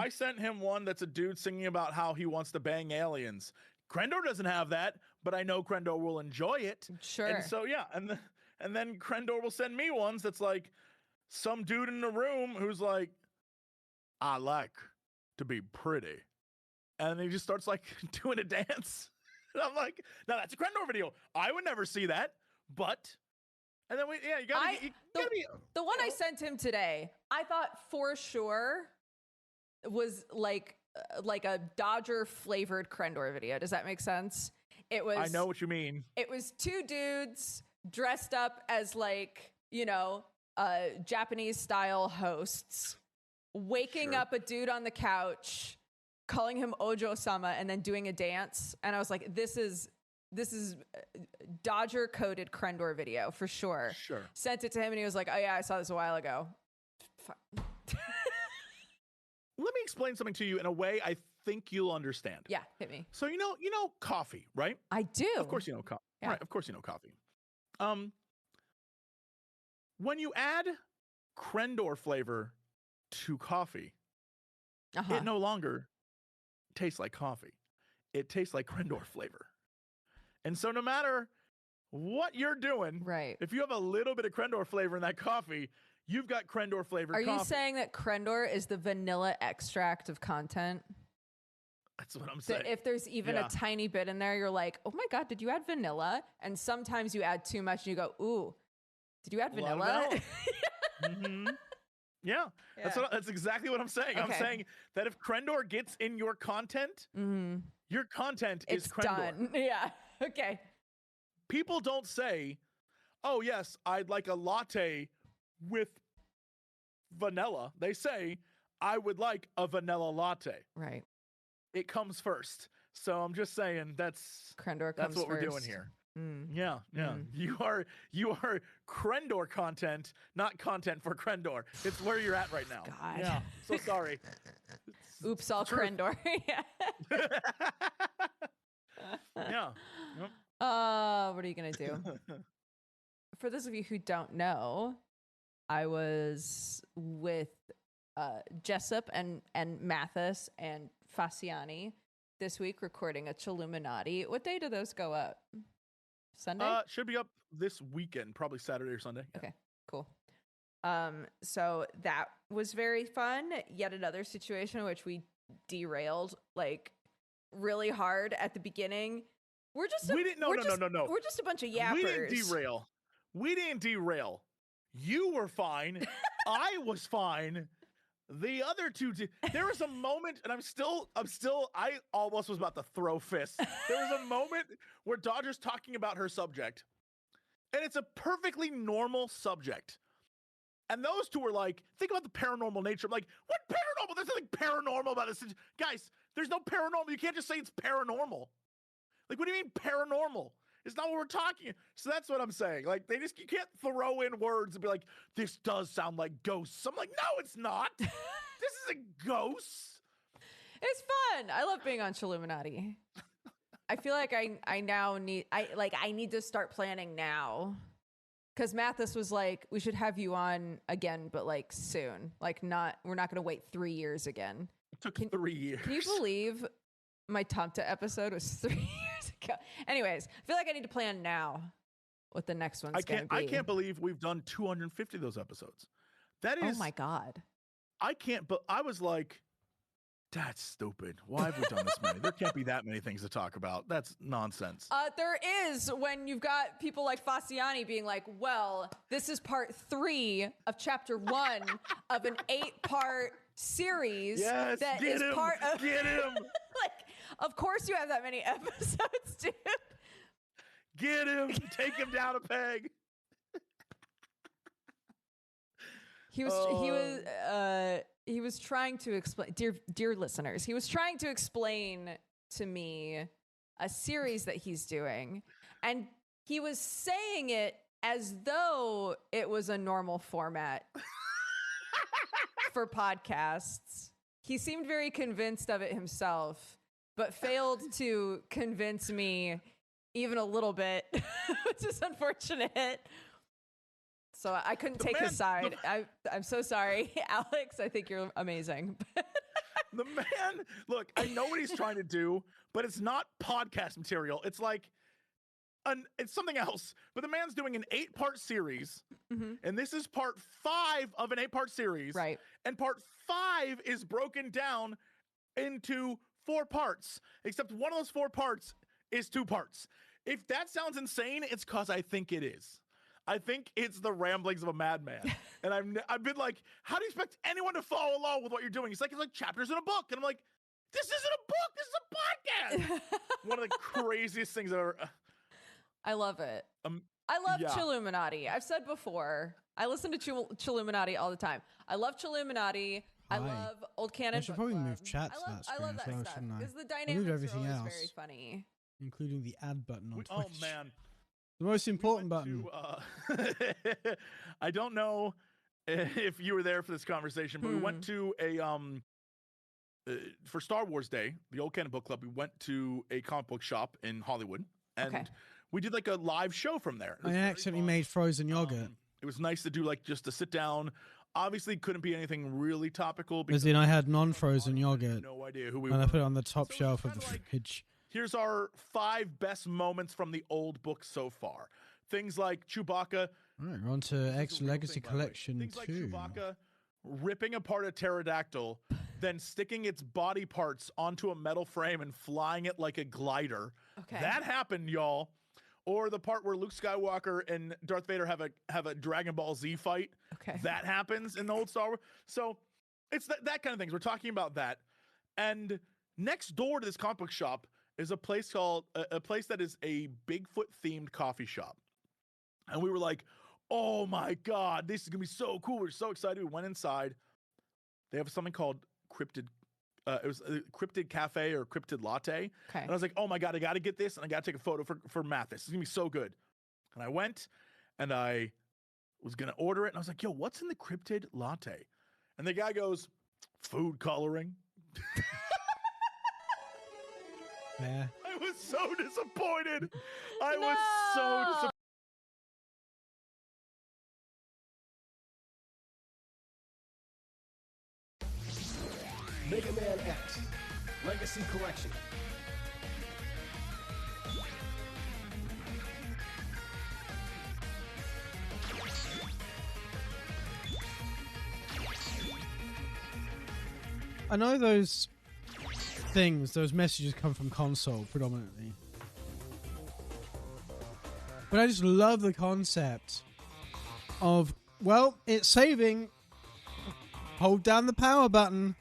I sent him one that's a dude singing about how he wants to bang aliens. Krendor doesn't have that, but I know Krendor will enjoy it. Sure. And so, yeah. And then Krendor will send me ones that's like some dude in the room who's like, I like to be pretty. And he just starts like doing a dance. And I'm like, no, that's a Krendor video. I would never see that. But, and then you gotta be. The one I sent him today, I thought for sure was like a Dodger flavored Krendor video. Does that make sense? It was. I know what you mean. It was two dudes dressed up as like, Japanese style hosts, waking up a dude on the couch, calling him Ojo-sama, and then doing a dance. And I was like, this is Dodger coded Krendor video for sure. Sure. Sent it to him and he was like, oh yeah, I saw this a while ago. Let me explain something to you in a way I think you'll understand. Yeah, hit me. So you know coffee, right? I do. Of course you know coffee. Yeah. Right, of course you know coffee. When you add Krendor flavor to coffee, it no longer tastes like coffee. It tastes like Krendor flavor. And so no matter what you're doing, right, if you have a little bit of Krendor flavor in that coffee, you've got Krendor flavored coffee. Are you saying that Krendor is the vanilla extract of content? That's what I'm saying. That if there's even a tiny bit in there, you're like, oh my God, did you add vanilla? And sometimes you add too much and you go, ooh, did you add vanilla? Mm-hmm. Yeah. That's exactly what I'm saying. Okay. I'm saying that if Krendor gets in your content, your content is Krendor. Done. Yeah. Okay. People don't say, oh yes, I'd like a latte with vanilla. They say, I would like a vanilla latte. Right. It comes first. So I'm just saying that's Krendor that's comes what first. we're doing here. Yeah. You are Krendor content, not content for Krendor. It's where you're at right now. God. Yeah. So sorry. Oops, all Krendor. Yeah. Yeah. Yep. What are you gonna do? For those of you who don't know, I was with Jessup and Mathis and Fasciani this week recording a Chilluminati. What day do those go up? Sunday? Should be up this weekend, probably Saturday or Sunday. Yeah. Okay, cool. So that was very fun. Yet another situation in which we derailed like really hard at the beginning. We're just no. We're just a bunch of yappers. We didn't derail. You were fine. I was fine. The other two, there was a moment, and I almost was about to throw fists. There was a moment where Dodger's talking about her subject, and it's a perfectly normal subject. And those two were like, think about the paranormal nature. I'm like, what paranormal? There's nothing paranormal about this. Guys, there's no paranormal. You can't just say it's paranormal. Like, what do you mean paranormal? It's not what we're talking. So that's what I'm saying. Like, you can't throw in words and be like, this does sound like ghosts. I'm like, no, it's not. This isn't ghosts. It's fun. I love being on Chilluminati. I feel like I now need to start planning now. Because Mathis was like, we should have you on again, but like soon. Like we're not going to wait 3 years again. It took 3 years. Can you believe my Tumta episode was 3 years ago? Anyways, I feel like I need to plan now what the next one's going to be. I can't believe we've done 250 of those episodes. That is. Oh my God. I can't, but I was like, that's stupid. Why have we done this many? There can't be that many things to talk about. That's nonsense. There is, when you've got people like Fasciani being like, well, this is part 3 of chapter 1 of an 8-part series. Yes, that is part of. Get him. Like, of course you have that many episodes, dude. Get him. Take him down a peg. He was trying to explain, dear listeners, he was trying to explain to me a series that he's doing, and he was saying it as though it was a normal format for podcasts. He seemed very convinced of it himself, but failed to convince me even a little bit, which is unfortunate. So I couldn't take his side. I'm so sorry, Alex. I think you're amazing. man, look, I know what he's trying to do, but it's not podcast material. It's like it's something else. But the man's doing an 8-part series, and this is part 5 of an 8-part series. Right. And part 5 is broken down into 4 parts, except one of those 4 parts is 2 parts. If that sounds insane, it's because I think it is. I think it's the ramblings of a madman. And I've been like, how do you expect anyone to follow along with what you're doing? It's like chapters in a book. And I'm like, this isn't a book. This is a podcast. One of the craziest things I've ever. I love it. I love Chilluminati. I've said before, I listen to Chilluminati all the time. I love Chilluminati. I love Old Canon. I should probably move chat to that screen. I love that well, stuff shouldn't I? because the dynamics everything are always else, very funny. including the add button on Twitch. Oh man, the most important button. I don't know if you were there for this conversation, but we went to a for Star Wars Day, the Old Canon Book Club. We went to a comic book shop in Hollywood, and we did like a live show from there. I accidentally made frozen yogurt. It was nice to do like just to sit down. Obviously, couldn't be anything really topical because then I had non-frozen yogurt. No idea who we were. And I put it on the top shelf of the fridge. Here's our 5 best moments from the old book so far. Things like Chewbacca. All right, we're on to X Legacy Collection 2. Things like Chewbacca ripping apart a pterodactyl, then sticking its body parts onto a metal frame and flying it like a glider. Okay. That happened, y'all. Or the part where Luke Skywalker and Darth Vader have a Dragon Ball Z fight. Okay. That happens in the old Star Wars. So it's that kind of things. We're talking about that. And next door to this comic book shop is a place called a place that is a Bigfoot themed coffee shop. And we were like, oh my God, this is gonna be so cool. We're so excited. We went inside. They have something called Cryptid. It was a Cryptid Cafe or Cryptid Latte. Okay. And I was like, oh my God, I got to get this. And I got to take a photo for Mathis. It's going to be so good. And I went and I was going to order it. And I was like, yo, what's in the Cryptid Latte? And the guy goes, food coloring. Yeah. I was so disappointed. I was so disappointed. MegaMan X Legacy Collection. I know those messages come from console predominantly. But I just love the concept of, well, it's saving. Hold down the power button.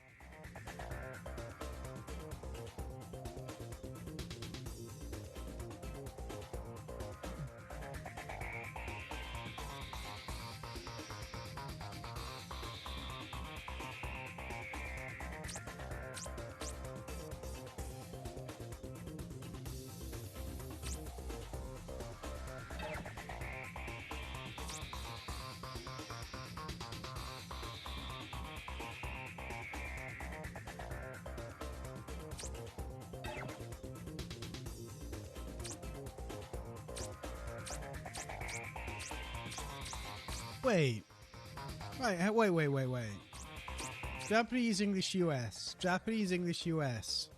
Wait. Wait. Japanese, English, US. Japanese, English, US.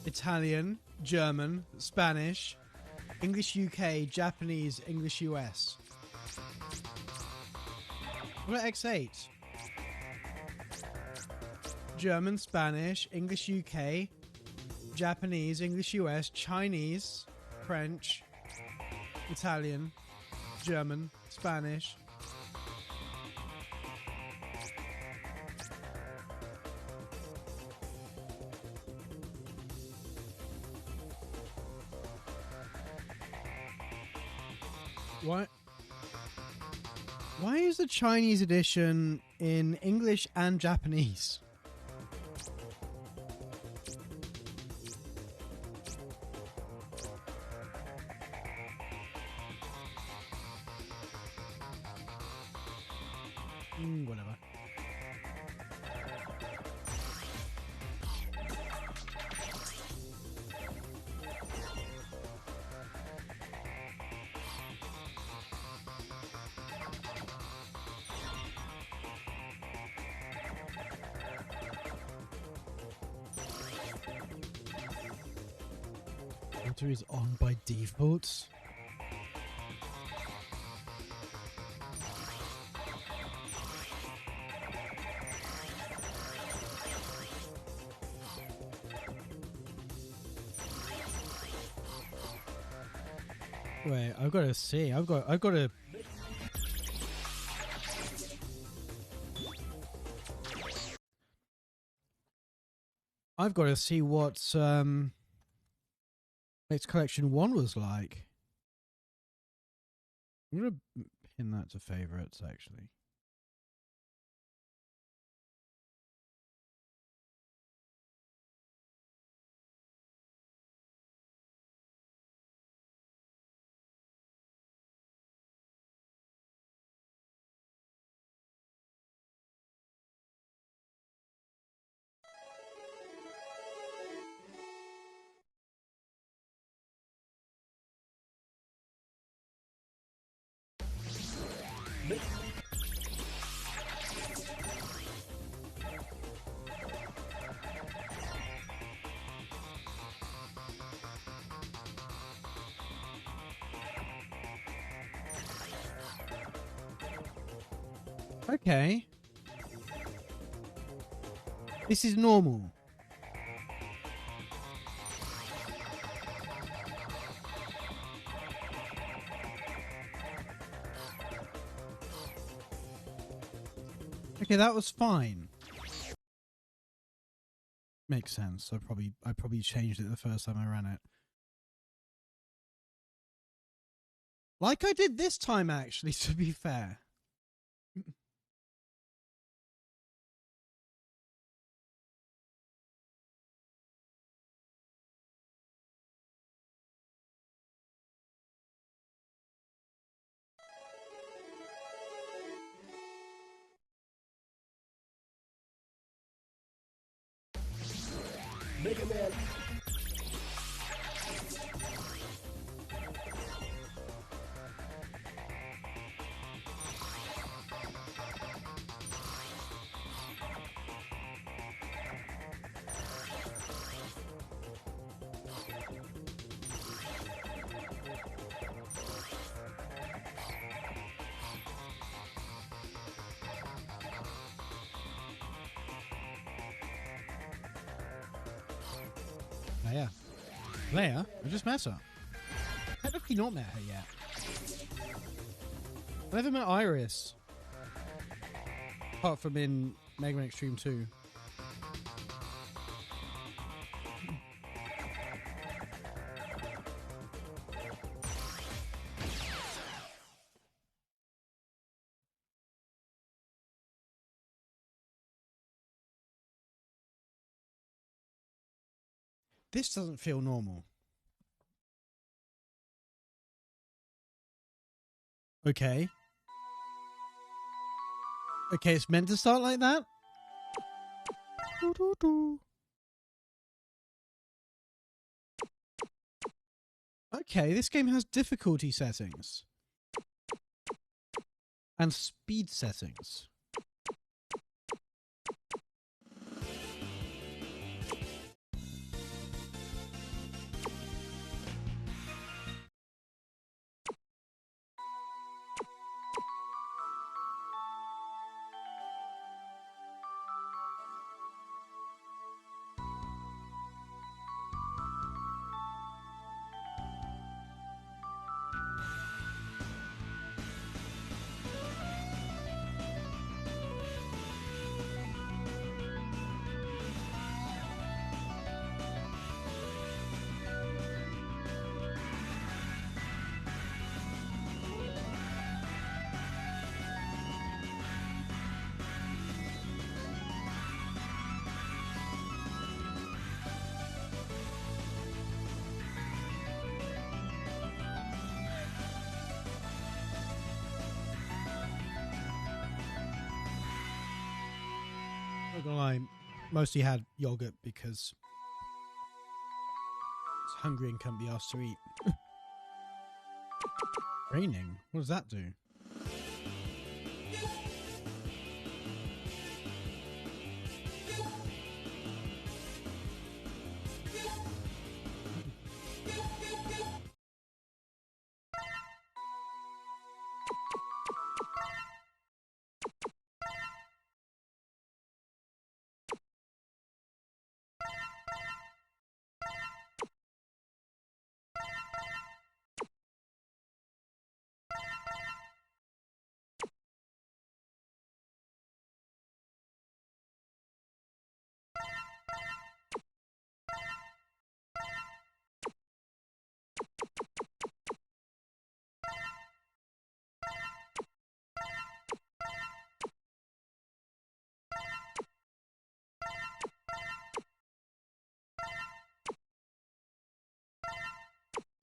Italian, German, Spanish, English, UK, Japanese, English, US. What about X8? German, Spanish, English, UK, Japanese, English, US, Chinese, French, Italian, German, Spanish. What? Why is the Chinese edition in English and Japanese? Whatever. Filter is on by default. Wait, I've got to see. I've got to. I've got to see what X Collection 1 was like. I'm gonna pin that to favorites actually. Okay. This is normal. Okay, that was fine. Makes sense. I probably changed it the first time I ran it. Like I did this time, actually, to be fair. MegaMan. Leia? I just met her. Technically not met her yet. I never met Iris. Apart from in MegaMan Extreme 2. This doesn't feel normal. Okay. Okay, it's meant to start like that? Okay, this game has difficulty settings. And speed settings. Not gonna lie, mostly had yogurt because it's hungry and can't be asked to eat. Raining? What does that do?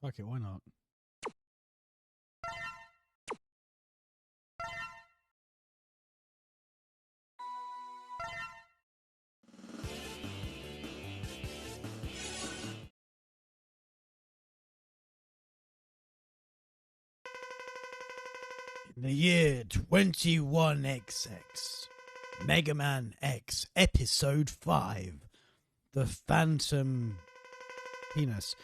Fuck it, why not? In the year 21XX, MegaMan X Episode 5, The Phantom Penis.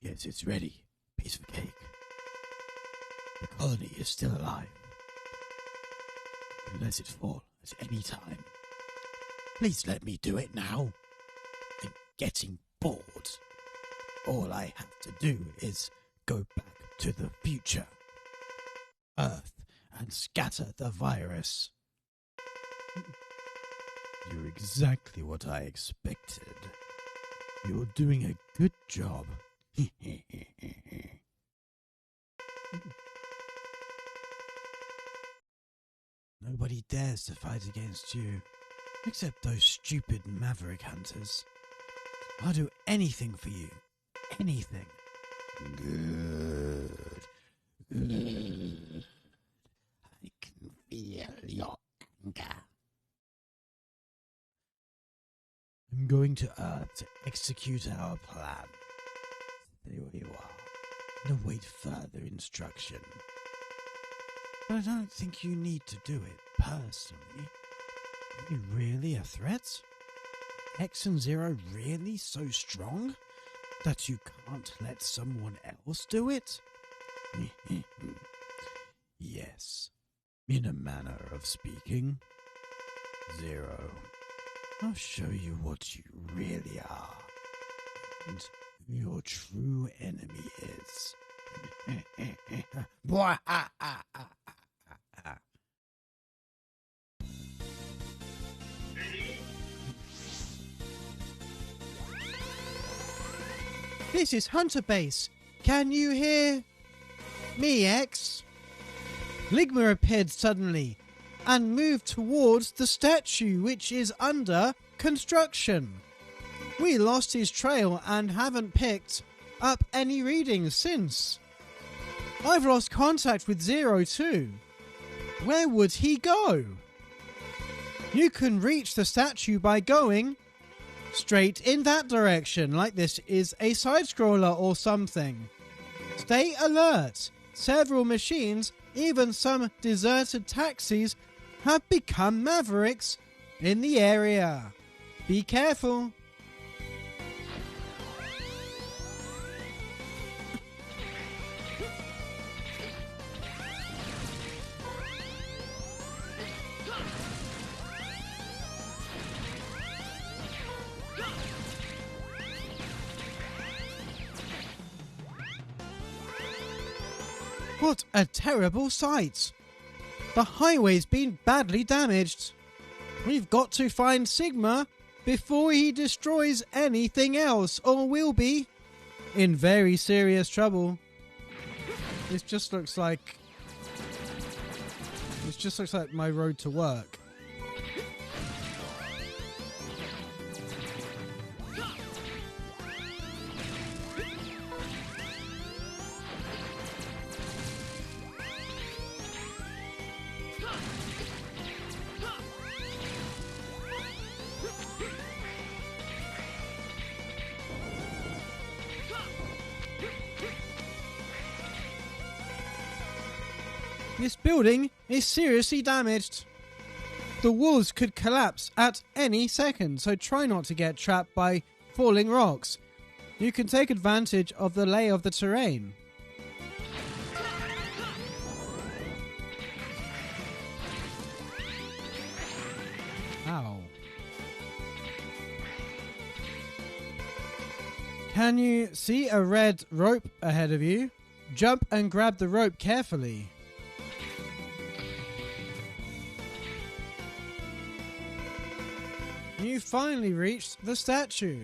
Yes, it's ready. Piece of cake. The colony is still alive. Unless it fall at any time. Please let me do it now. I'm getting bored. All I have to do is go back to the future. Earth and scatter the virus. You're exactly what I expected. You're doing a good job. Nobody dares to fight against you, except those stupid maverick hunters. I'll do anything for you. Anything. Good. Good. I can feel your anger. I'm going to Earth to execute our plan. Stay where you are and await further instruction. But I don't think you need to do it personally. Are you really a threat? X and Zero really so strong that you can't let someone else do it? Yes, in a manner of speaking. Zero, I'll show you what you really are, and who your true enemy is. This is Hunter Base. Can you hear me, X? Ligma appeared suddenly and moved towards the statue, which is under construction. We lost his trail and haven't picked up any readings since. I've lost contact with Zero too. Where would he go? You can reach the statue by going straight in that direction, like this is a side-scroller or something. Stay alert. Several machines, even some deserted taxis, have become mavericks in the area. Be careful. What a terrible sight! The highway's been badly damaged. We've got to find Sigma before he destroys anything else, or we'll be in very serious trouble. This just looks like my road to work. This building is seriously damaged. The walls could collapse at any second, so try not to get trapped by falling rocks. You can take advantage of the lay of the terrain. Ow. Can you see a red rope ahead of you? Jump and grab the rope carefully. You finally reached the statue.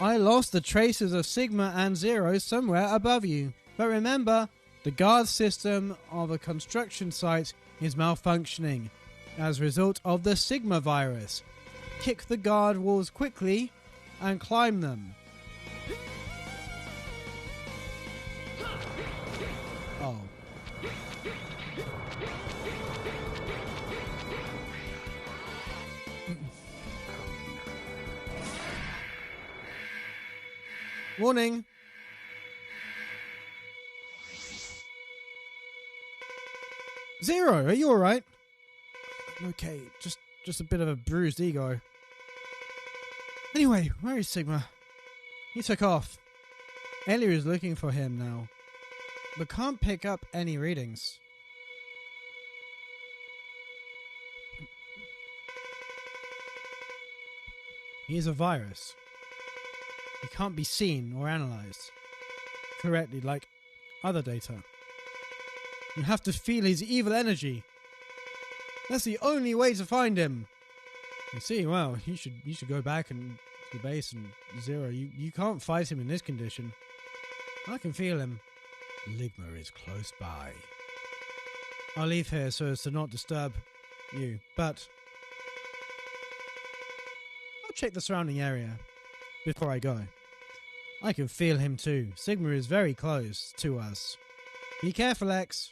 I lost the traces of Sigma and Zero somewhere above you. But remember, the guard system of a construction site is malfunctioning as a result of the Sigma virus. Kick the guard walls quickly and climb them. Oh. Warning. Zero, are you alright? Okay, just a bit of a bruised ego. Anyway, where is Sigma? He took off. Ellie is looking for him now, but can't pick up any readings. He is a virus. He can't be seen or analyzed correctly like other data. You have to feel his evil energy. That's the only way to find him. You see, well, you should go back and to the base and Zero. You can't fight him in this condition. I can feel him. Ligma is close by. I'll leave here so as to not disturb you, but I'll check the surrounding area before I go. I can feel him too. Sigma is very close to us. Be careful, X.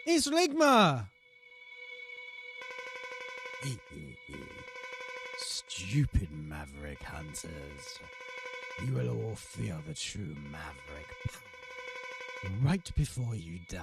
It's Ligma! Stupid maverick hunters. You will all feel the true maverick power right before you die.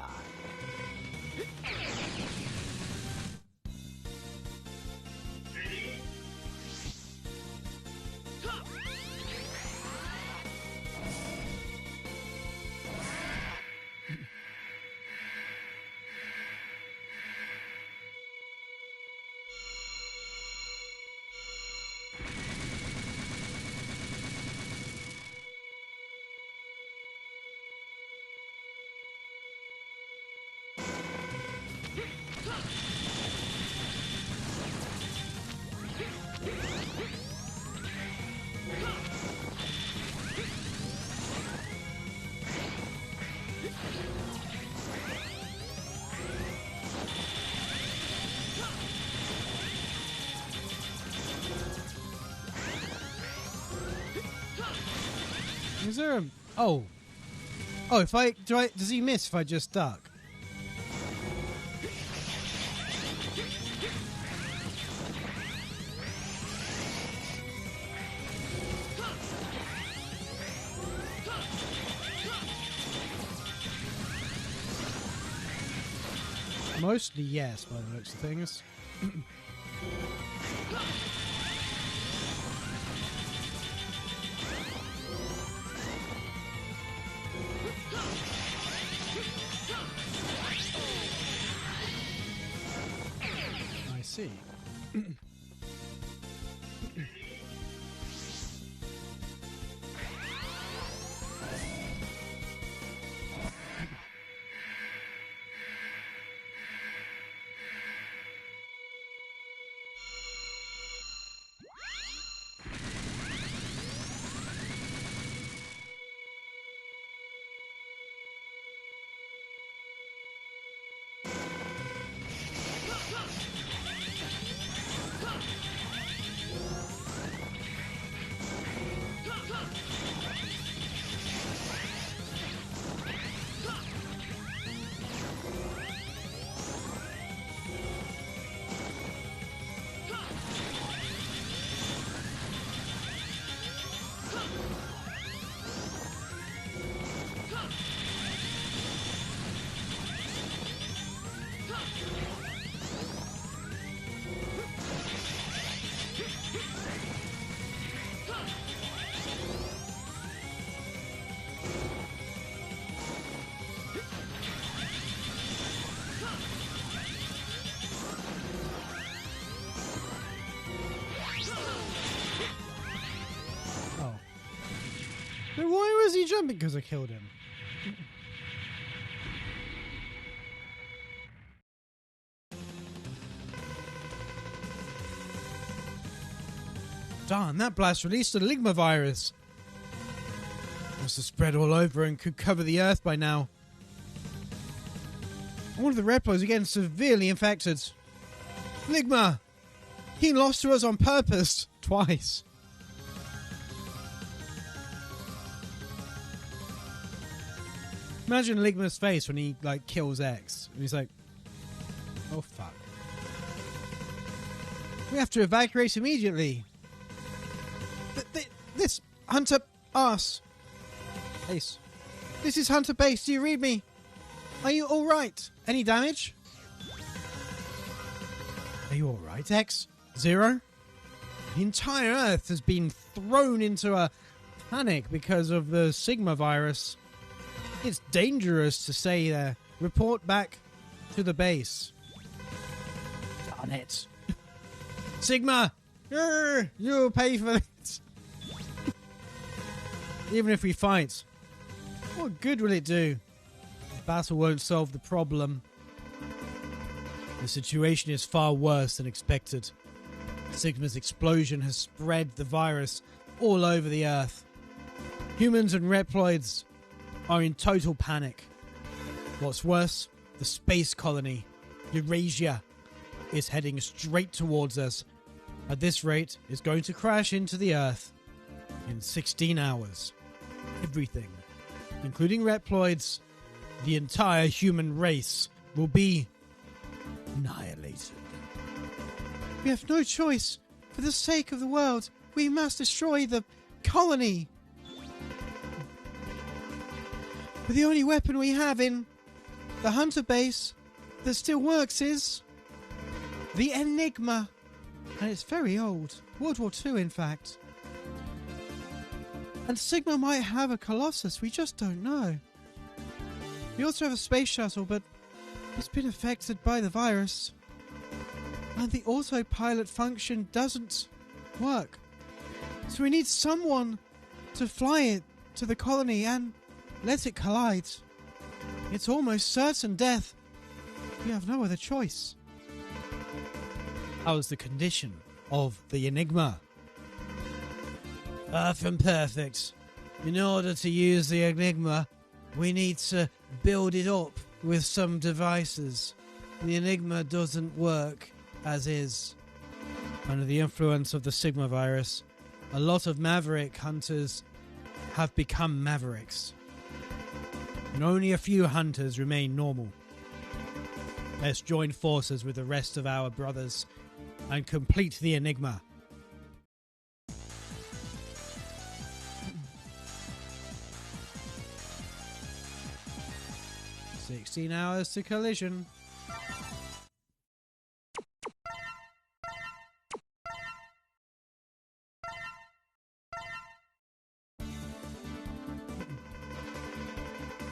Is there a... Oh. Oh, if I... Does he miss if I just duck? Mostly yes, by the looks of things. I see. Then why was he jumping? Because I killed him. Darn, that blast released a Ligma virus. Must have spread all over and could cover the Earth by now. All of the repos are getting severely infected. Ligma! He lost to us on purpose. Twice. Imagine Ligma's face when he, like, kills X. And he's like, oh, fuck. We have to evacuate immediately. This Hunter ass. Ace. This is Hunter Base. Do you read me? Are you alright? Any damage? Are you alright, X? Zero? The entire Earth has been thrown into a panic because of the Sigma virus. It's dangerous to say there. Report back to the base. Darn it. Sigma! You'll pay for this. Even if we fight, what good will it do? The battle won't solve the problem. The situation is far worse than expected. Sigma's explosion has spread the virus all over the Earth. Humans and Reploids are in total panic. What's worse, the space colony, Eurasia, is heading straight towards us. At this rate, it's going to crash into the Earth in 16 hours. Everything, including Reploids, the entire human race, will be annihilated. We have no choice. For the sake of the world, we must destroy the colony. But the only weapon we have in the Hunter base that still works is the Enigma. And it's very old. World War II, in fact. And Sigma might have a Colossus, we just don't know. We also have a space shuttle, but it's been affected by the virus. And the autopilot function doesn't work. So we need someone to fly it to the colony and let it collide. It's almost certain death. We have no other choice. How is the condition of the Enigma? Far from perfect. In order to use the Enigma, we need to build it up with some devices. The Enigma doesn't work as is. Under the influence of the Sigma virus, a lot of Maverick hunters have become Mavericks. And only a few hunters remain normal. Let's join forces with the rest of our brothers and complete the Enigma. "16 hours to collision."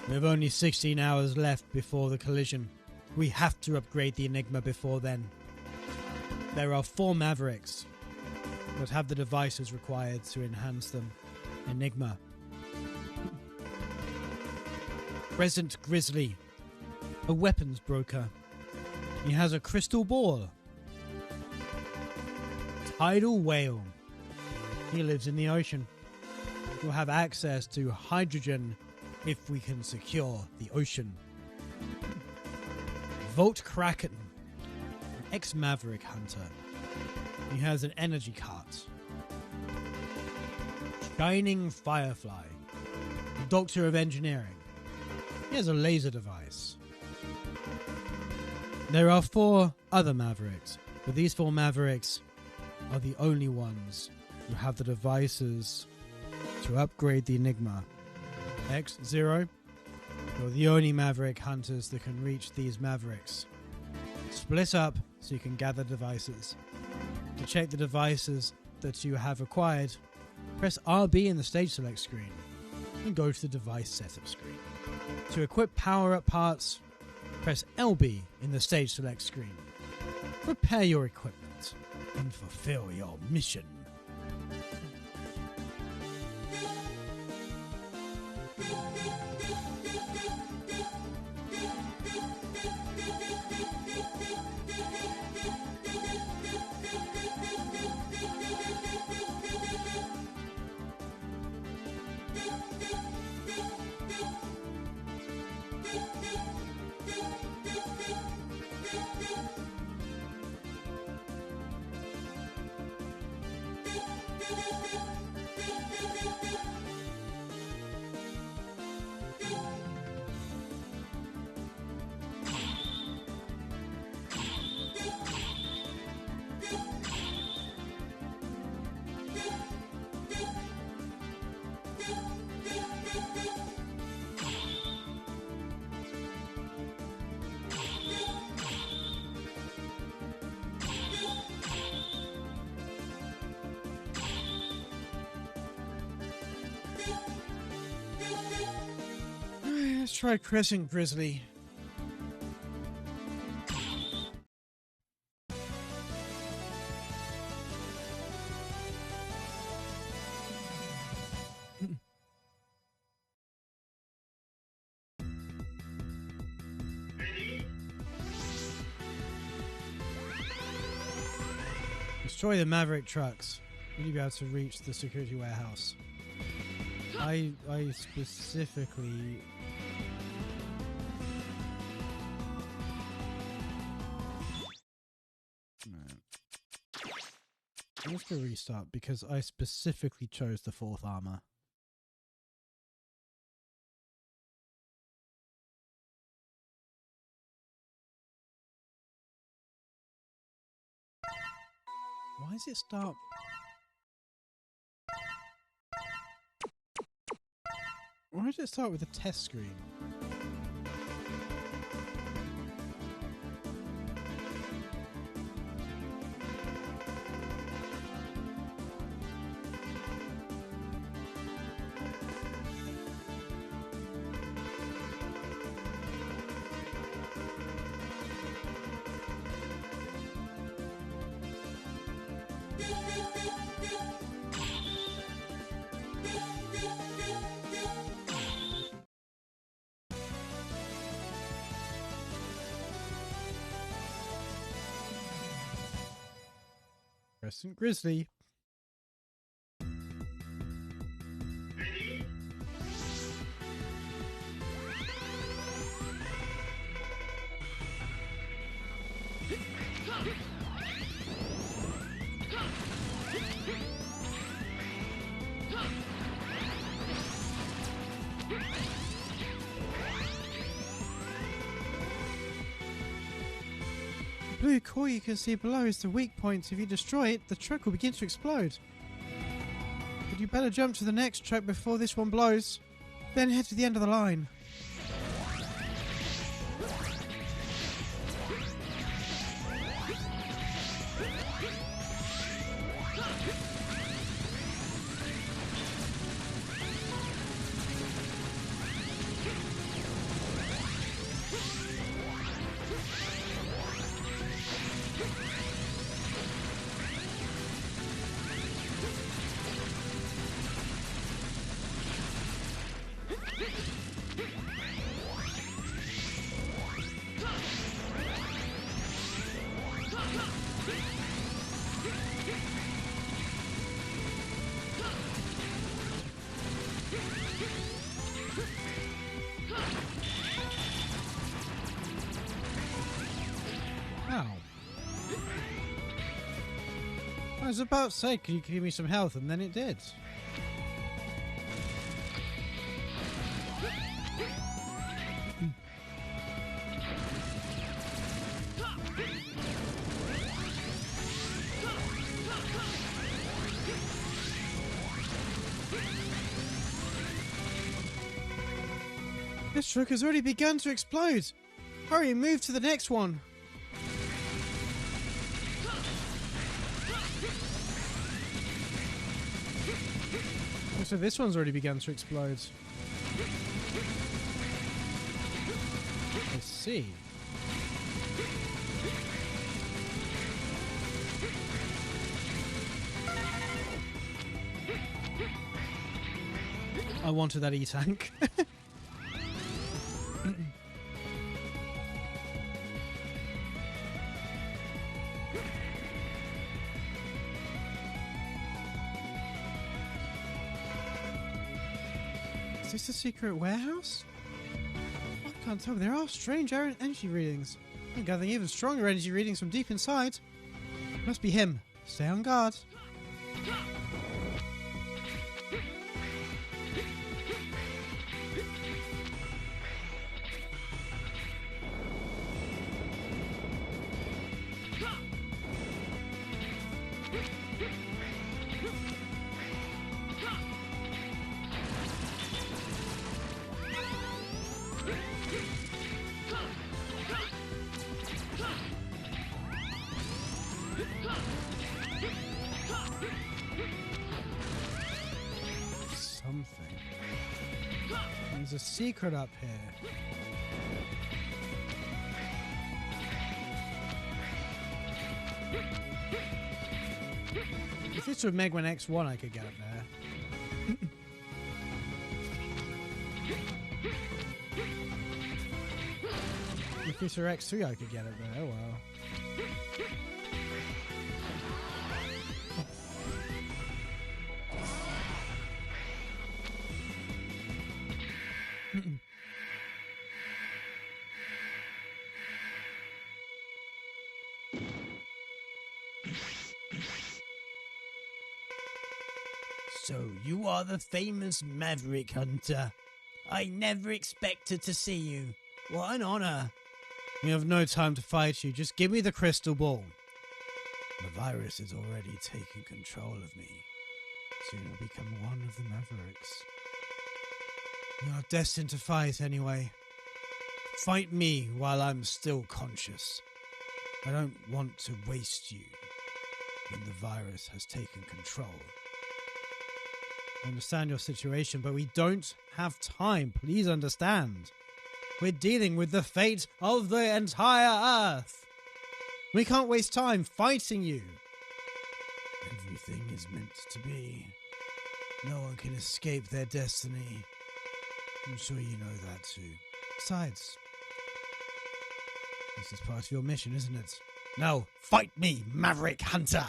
We have only 16 hours left before the collision. We have to upgrade the Enigma before then. There are 4 Mavericks that have the devices required to enhance them. Enigma. Present Grizzly, a weapons broker. He has a crystal ball. Tidal Whale. He lives in the ocean. We'll have access to hydrogen if we can secure the ocean. Volt Kraken, an ex-Maverick hunter. He has an energy cart. Shining Firefly, a doctor of engineering. He has a laser device. There are 4 other Mavericks, but these 4 Mavericks are the only ones who have the devices to upgrade the Enigma. X0, you're the only Maverick hunters that can reach these Mavericks. Split up so you can gather devices. To check the devices that you have acquired, press RB in the stage select screen and go to the device setup screen. To equip power-up parts, press LB in the stage select screen. Prepare your equipment and fulfill your mission. try Crescent Grizzly. Destroy the Maverick trucks. Will you be able to reach the security warehouse? I specifically... I'm just going to restart because I specifically chose the 4th armor. Why does it start? Why does it start with a test screen? Crescent Grizzly. The blue core you can see below is the weak point. If you destroy it, the truck will begin to explode. But you better jump to the next truck before this one blows. Then head to the end of the line. Ow. I was about to say, can you give me some health? And then it did. This truck has already begun to explode. Hurry, move to the next one. So this one's already begun to explode. I see. I wanted that E-tank. Is this a secret warehouse? I can't tell. There are strange energy readings. I'm gathering even stronger energy readings from deep inside. Must be him. Stay on guard. secret up here. If this were MegaMan X1, I could get up there. If this were X3, I could get up there. Oh well. So, you are the famous Maverick Hunter. I never expected to see you. What an honor. We have no time to fight you. Just give me the crystal ball. The virus is already taking control of me. Soon I'll become one of the Mavericks. You are destined to fight anyway. Fight me while I'm still conscious. I don't want to waste you when the virus has taken control. I understand your situation, but we don't have time. Please understand. We're dealing with the fate of the entire Earth. We can't waste time fighting you. Everything is meant to be. No one can escape their destiny. I'm sure you know that too. Besides, this is part of your mission, isn't it? Now, fight me, Maverick Hunter!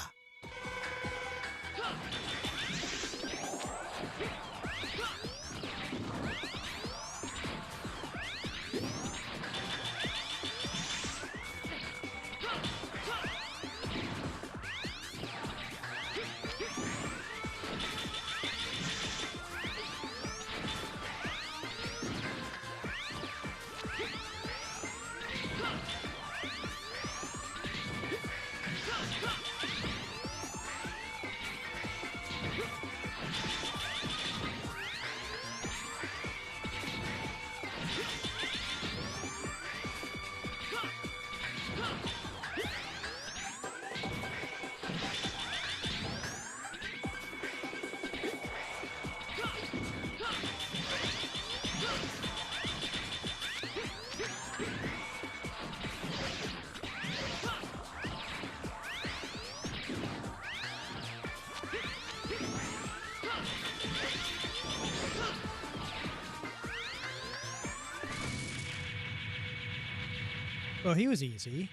Well, he was easy.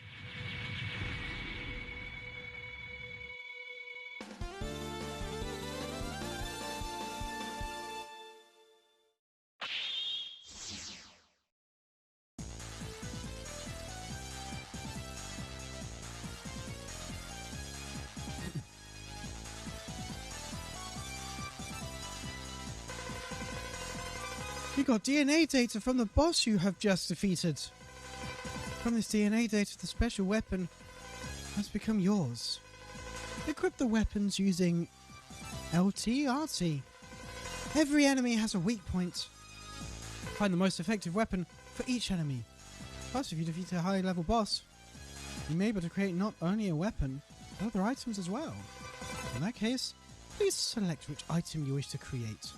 You got DNA data from the boss you have just defeated. From this DNA data, the special weapon has become yours. Equip the weapons using LT-RT. Every enemy has a weak point. Find the most effective weapon for each enemy. Plus, if you defeat a high-level boss, you may be able to create not only a weapon, but other items as well. In that case, please select which item you wish to create.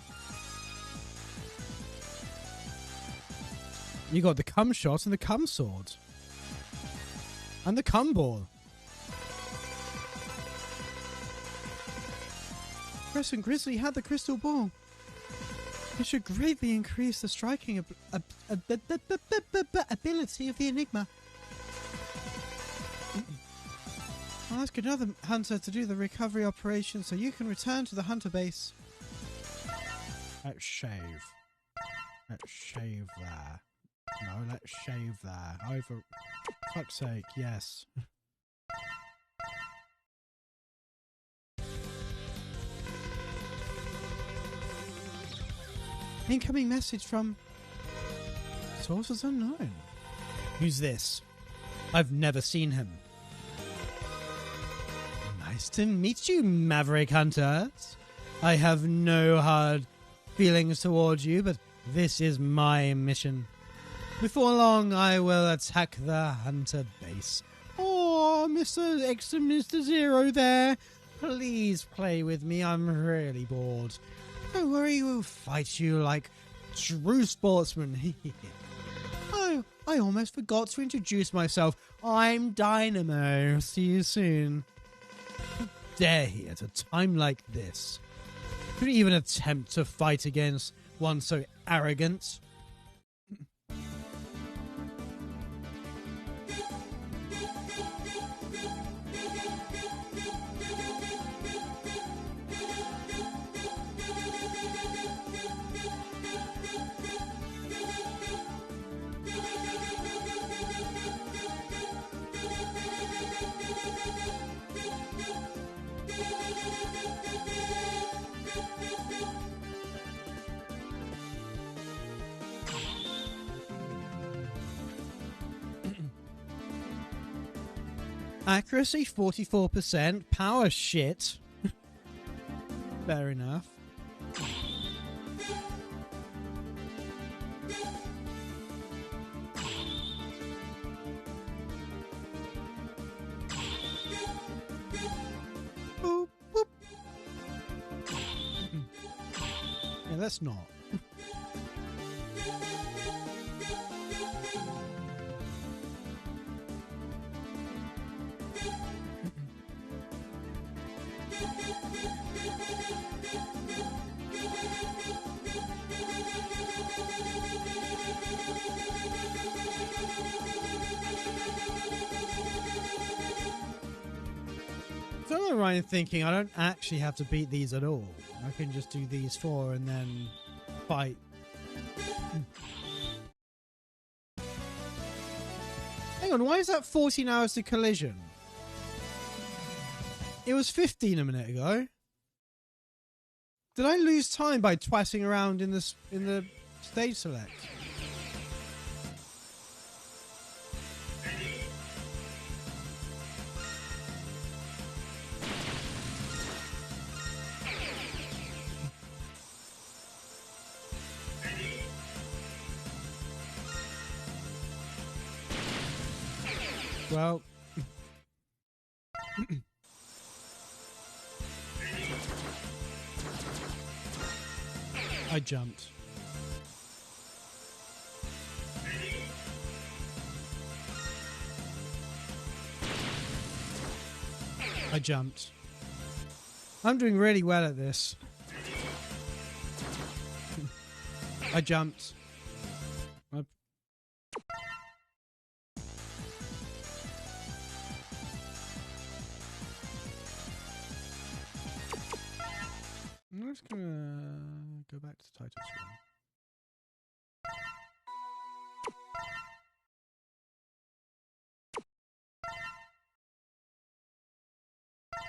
You got the cum shot and the cum sword. And the cum ball. Chris and Grizzly had the crystal ball. It should greatly increase the striking ability of the Enigma. I'll ask another hunter to do the recovery operation so you can return to the hunter base. Let's shave. Let's shave there. No, let's shave there. Over... Fuck's sake, yes. Incoming message from... Sources unknown. Who's this? I've never seen him. Nice to meet you, Maverick Hunters. I have no hard feelings towards you, but this is my mission. Before long, I will attack the hunter base. Oh, Mr. X and Mr. Zero there. Please play with me. I'm really bored. Don't worry, we'll fight you like true sportsman. Oh, I almost forgot to introduce myself. I'm Dynamo. See you soon. How dare he at a time like this? Could he even attempt to fight against one so arrogant? Accuracy 44%, power shit. Fair enough. Boop, boop. Yeah, let's not. So I'm right in thinking I don't actually have to beat these at all. I can just do these 4 and then fight. Hang on, why is that 14 hours to collision? It was 15 a minute ago. Did I lose time by twatting around in the stage select? Well, I jumped. I jumped. I'm doing really well at this. I jumped. I'm just gonna go back to the title screen.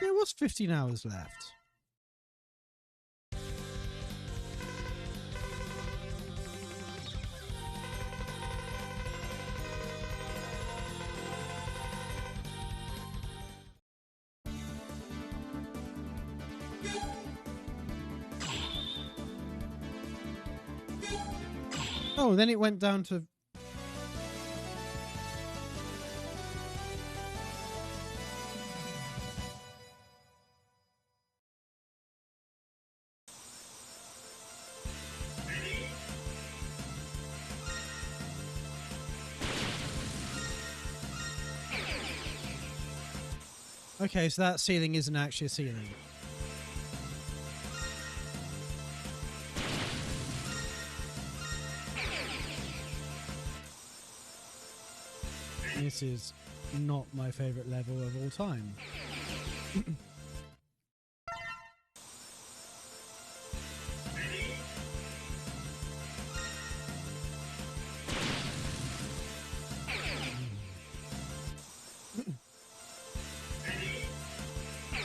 There was 15 hours left. Oh, then it went down to... Okay, so that ceiling isn't actually a ceiling. This is not my favorite level of all time.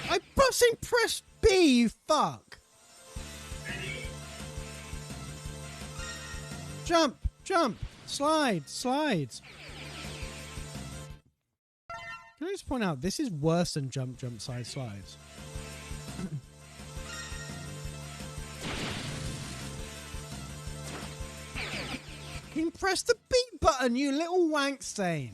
I fucking pressed B, you fuck! Jump! Jump! Slide! Slide! Can I just point out, this is worse than jump, jump, side, slides. You press the beat button, you little wank stain.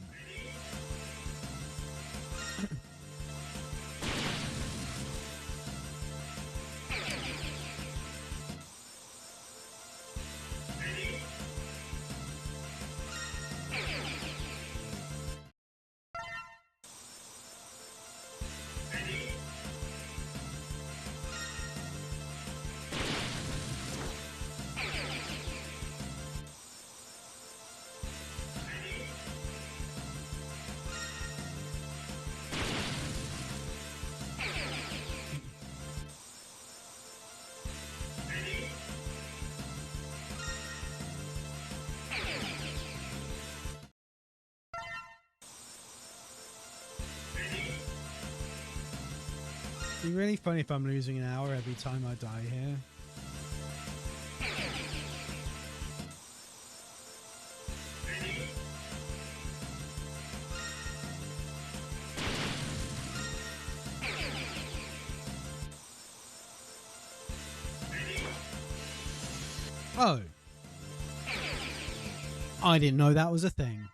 It'd be really funny if I'm losing an hour every time I die here. Oh. I didn't know that was a thing.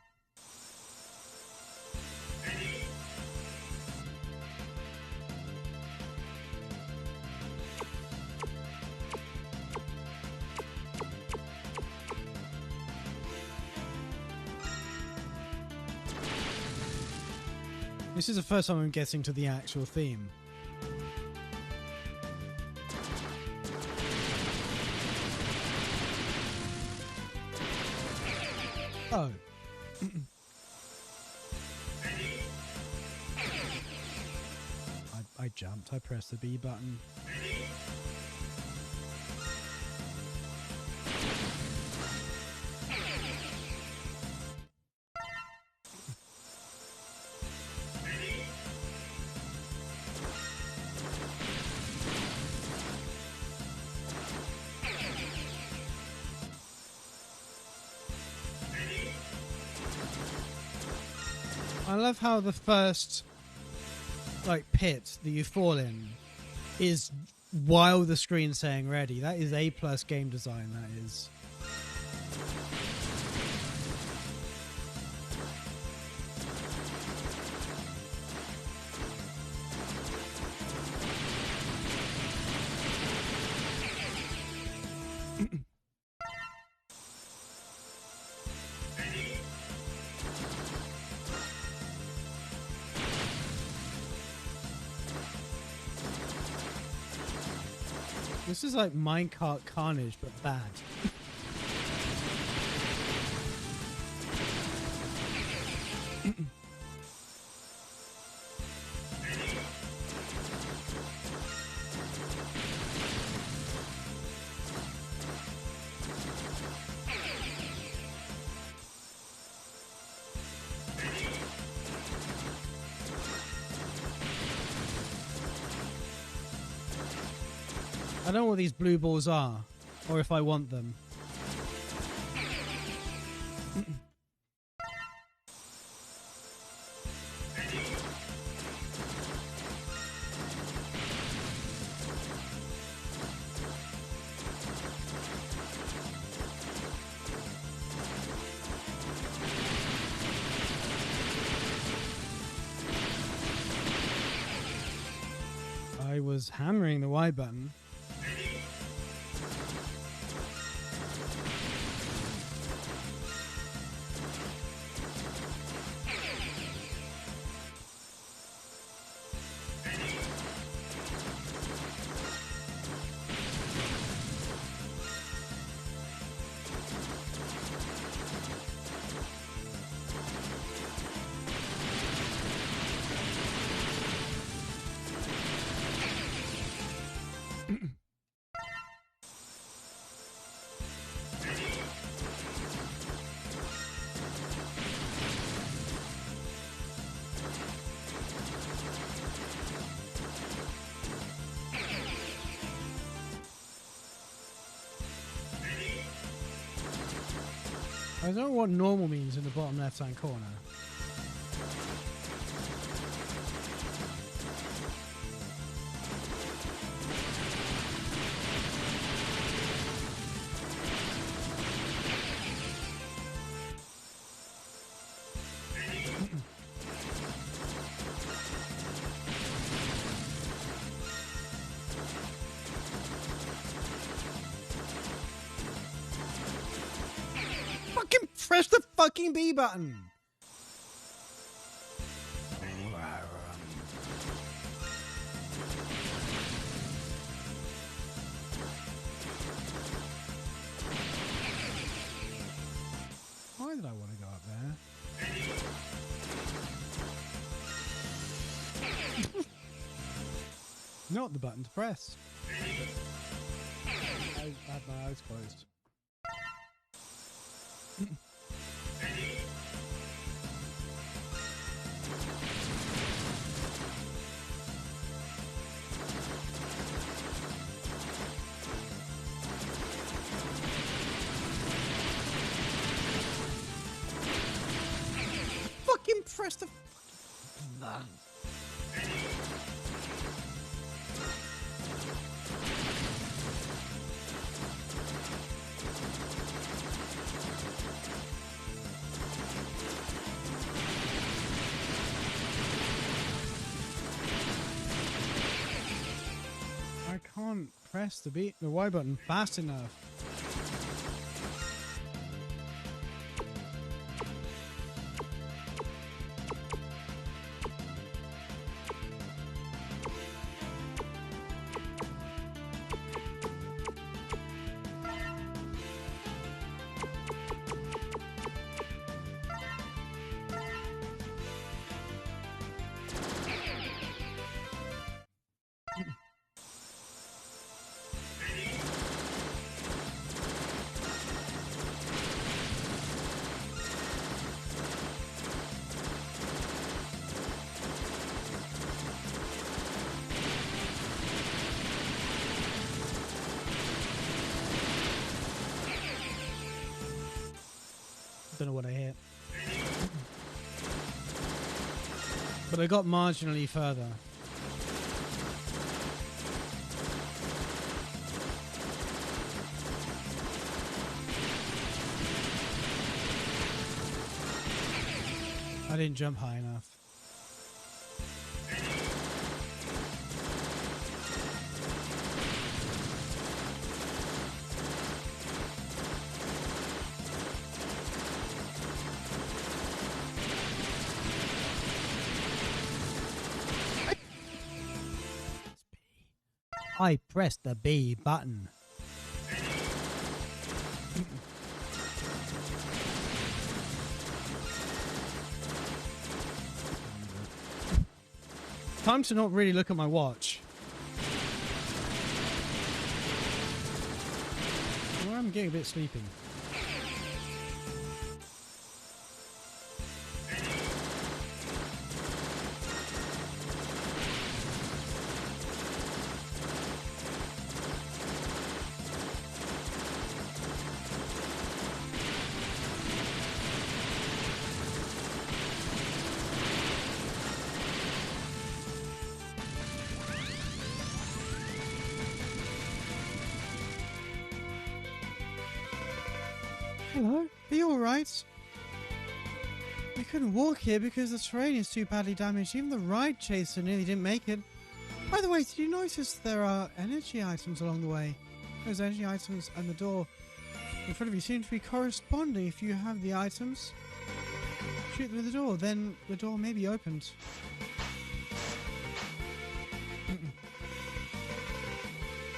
This is the first time I'm getting to the actual theme. Oh. I jumped. I pressed the B button. I love how the first, like, pit that you fall in is while the screen's saying ready. That is A+ game design, that is. This is like Minecart Carnage, but bad. I don't know what these blue balls are, or if I want them. I was hammering the Y button. I don't know what normal means in the bottom left-hand corner. Press the fucking B button. Why did I want to go up there? Not the button to press. I had my eyes closed. press the fucking button. I can't press the Y button fast enough. Don't know what I hit. But I got marginally further. I didn't jump high enough. I pressed the B button. Time to not really look at my watch. Well, I'm getting a bit sleepy. Hello, are you alright? We couldn't walk here because the terrain is too badly damaged. Even the ride chaser nearly didn't make it. By the way, did you notice there are energy items along the way? Those energy items and the door in front of you seem to be corresponding. If you have the items, shoot them with the door, then the door may be opened.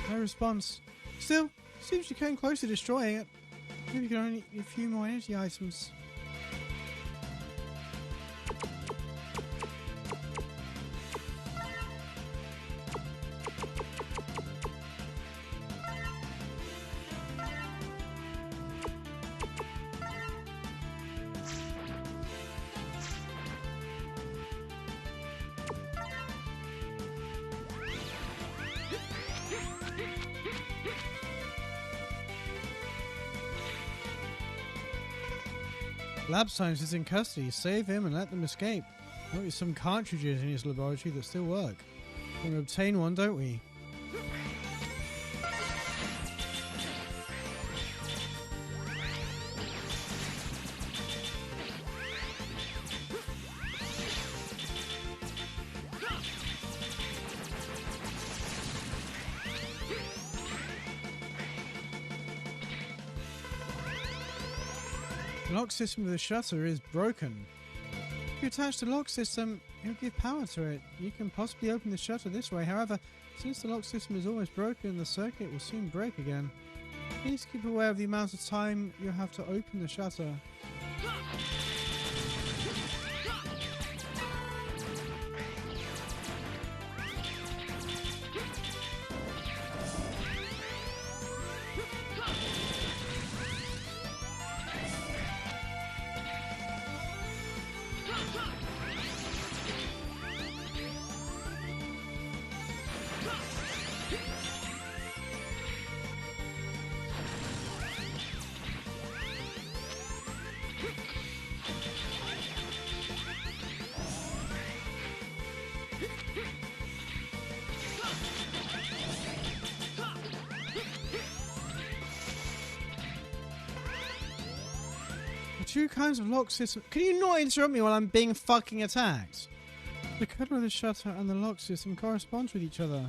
No response. Still, seems you came close to destroying it. Maybe you can only need a few more energy items. Lab science is in custody. Save him and let them escape. Notice some cartridges in his laboratory that still work. We obtain one, don't we? The lock system of the shutter is broken. If you attach the lock system, it will give power to it. You can possibly open the shutter this way. However, since the lock system is always broken, the circuit will soon break again. Please keep aware of the amount of time you have to open the shutter. two kinds of lock system. Can you not interrupt me while I'm being fucking attacked? The code of the shutter and the lock system corresponds with each other.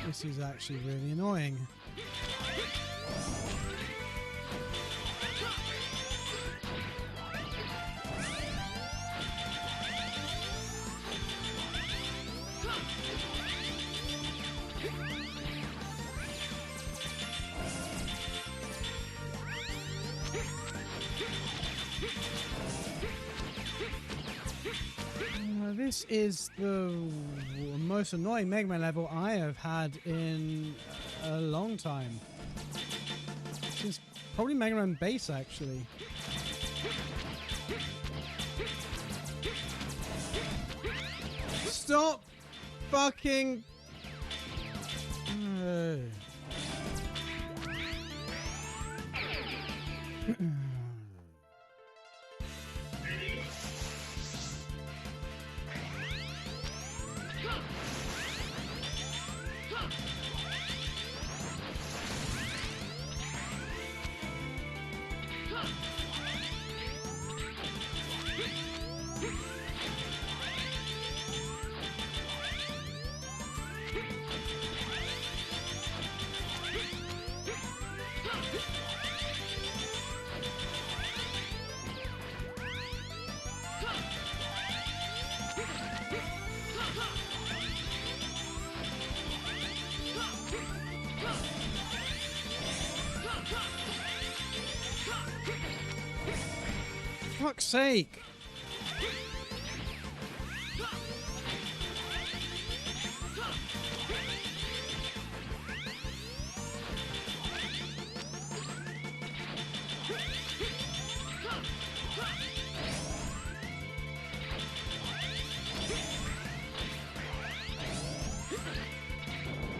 This is actually really annoying. This is the most annoying Mega Man level I have had in a long time. Since probably Mega Man Base, actually. Stop fucking... Fuck's sake!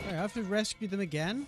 Wait, I have to rescue them again?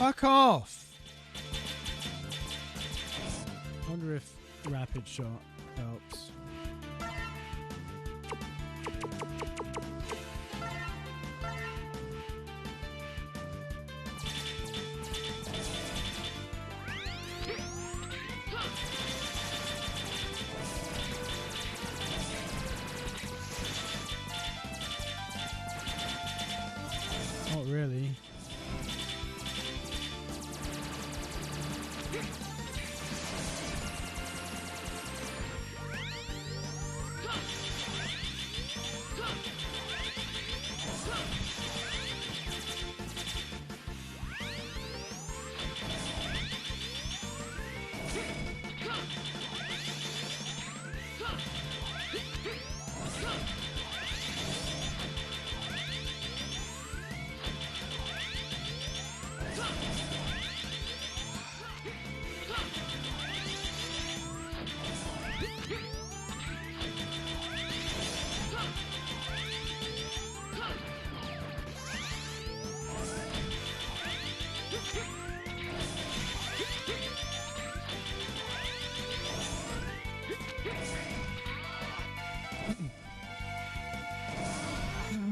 Fuck off! I wonder if rapid shot helps. Not really.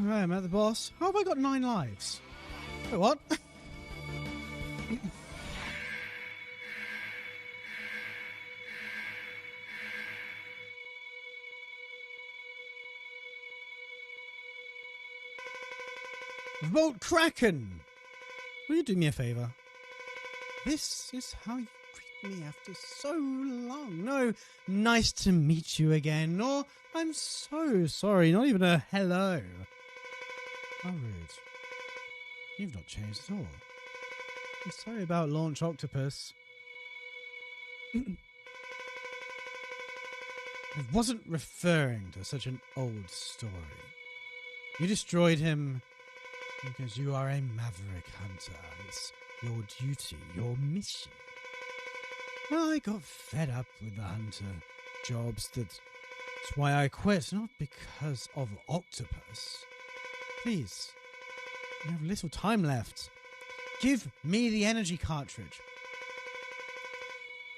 Alright, I'm at the boss. How have I got 9 lives? Wait, what? Volt Kraken! Will you do me a favor? This is how you treat me after so long. No, nice to meet you again, or I'm so sorry, not even a hello. How rude. You've not changed at all. I'm sorry about Launch Octopus. I wasn't referring to such an old story. You destroyed him because you are a maverick hunter. It's your duty, your mission. Well, I got fed up with the hunter jobs. That's why I quit, not because of Octopus. Please, you have little time left. Give me the energy cartridge.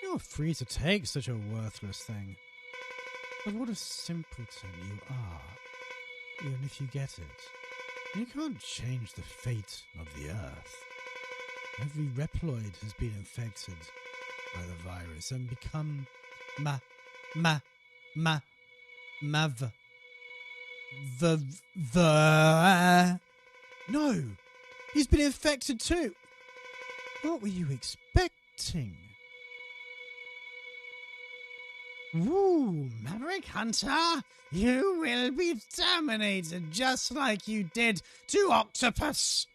You're free to take such a worthless thing. But what a simpleton you are, even if you get it. You can't change the fate of the Earth. Every Reploid has been infected by the virus and become No! He's been infected too! What were you expecting? Woo, Maverick Hunter! You will be terminated just like you did to Octopus!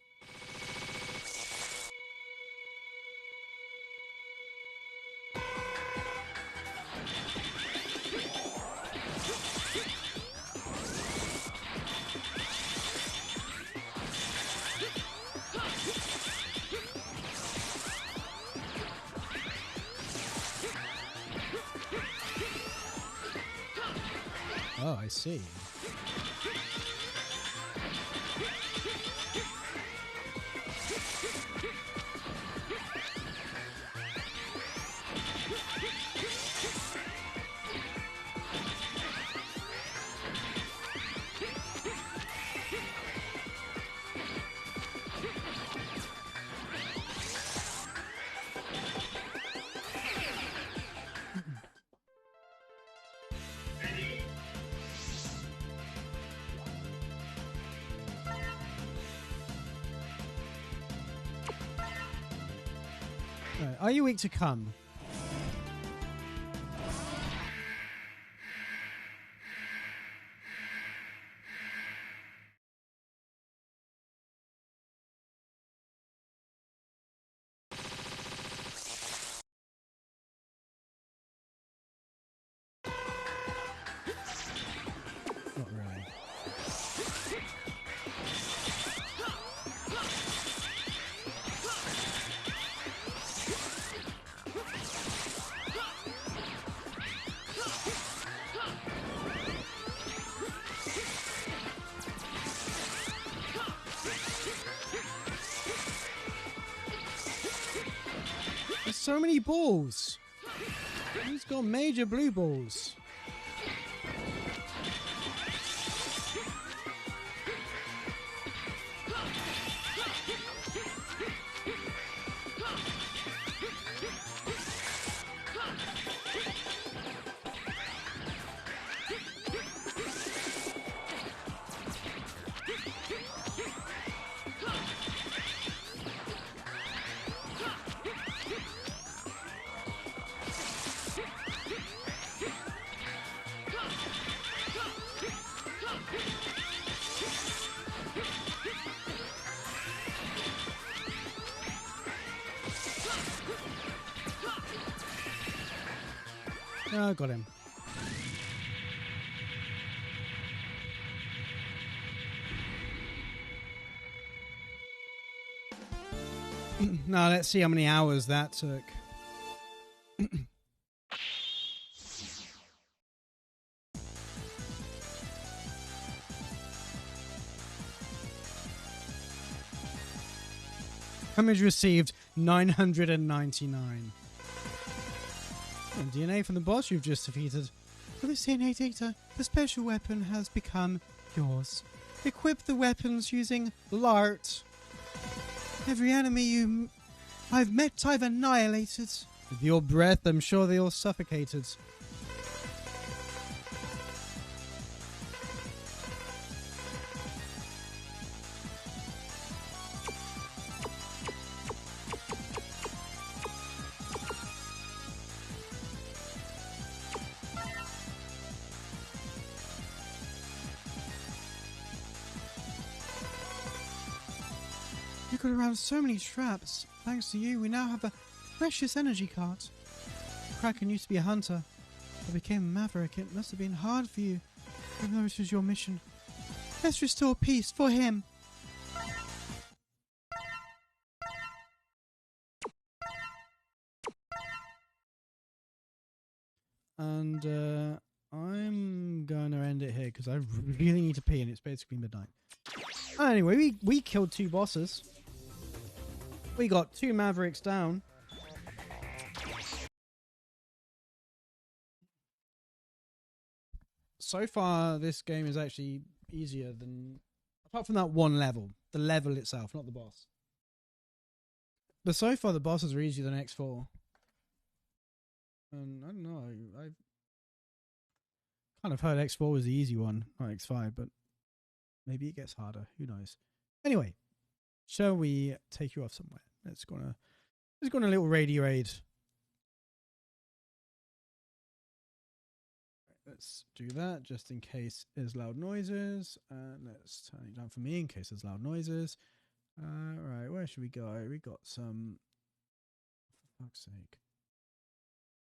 Oh, I see. Are you weak to come? Not really. so many balls. He's got major blue balls. Oh, got him. Now let's see how many hours that took. Damage received 999. And DNA from the boss you've just defeated. For this DNA data, the special weapon has become yours. Equip the weapons using LART. Every enemy I've met, I've annihilated. With your breath, I'm sure they all suffocated. You got around so many traps. Thanks to you, we now have a precious energy cart. Kraken used to be a hunter, but became a maverick. It must have been hard for you, even though it was your mission. Let's restore peace for him. And I'm going to end it here because I really need to pee and it's basically midnight. Anyway, we killed 2 bosses. We got 2 Mavericks down. So far, this game is actually easier than... Apart from that one level. The level itself, not the boss. But so far, the bosses are easier than X4. And I don't know, I've kind of heard X4 was the easy one, not X5, but maybe it gets harder. Who knows? Anyway, shall we take you off somewhere? Let's go on a little radio raid. Let's do that just in case there's loud noises. Let's turn it down for me in case there's loud noises. Right, where should we go? We got some... For fuck's sake.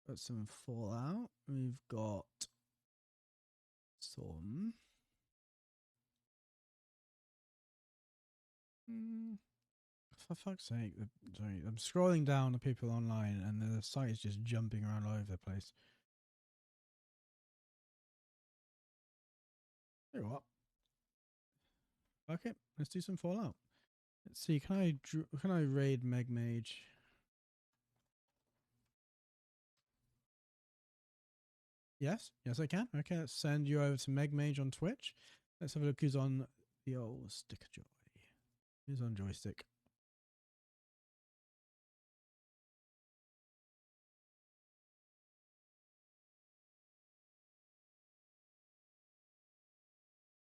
Got some Fallout. We've got some... For fuck's sake, sorry, I'm scrolling down the people online and the site is just jumping around all over the place. Tell you what. Fuck it, let's do some Fallout. Let's see, can I raid MegMage? Yes, I can. Okay, let's send you over to MegMage on Twitch. Let's have a look who's on the old Stick of Joy. Who's on Joystick?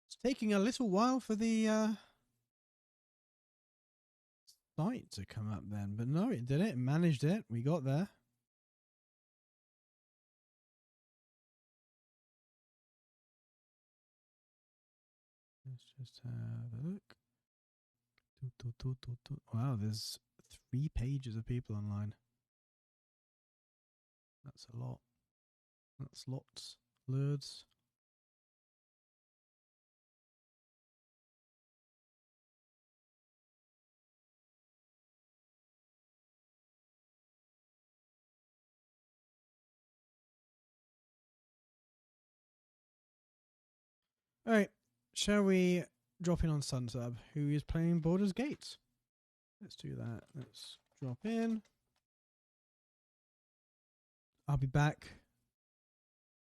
It's taking a little while for the site to come up then, but no, it did it. It managed it. We got there. Let's just have a look. Wow, there's 3 pages of people online. That's a lot. That's lots. Loads. All right, shall we drop in on Sunsub, who is playing Baldur's Gate? Let's do that. Let's drop in. I'll be back.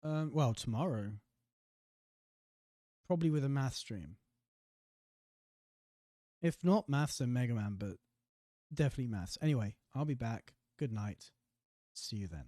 Well, tomorrow. Probably with a math stream. If not maths, then Mega Man, but definitely maths. Anyway, I'll be back. Good night. See you then.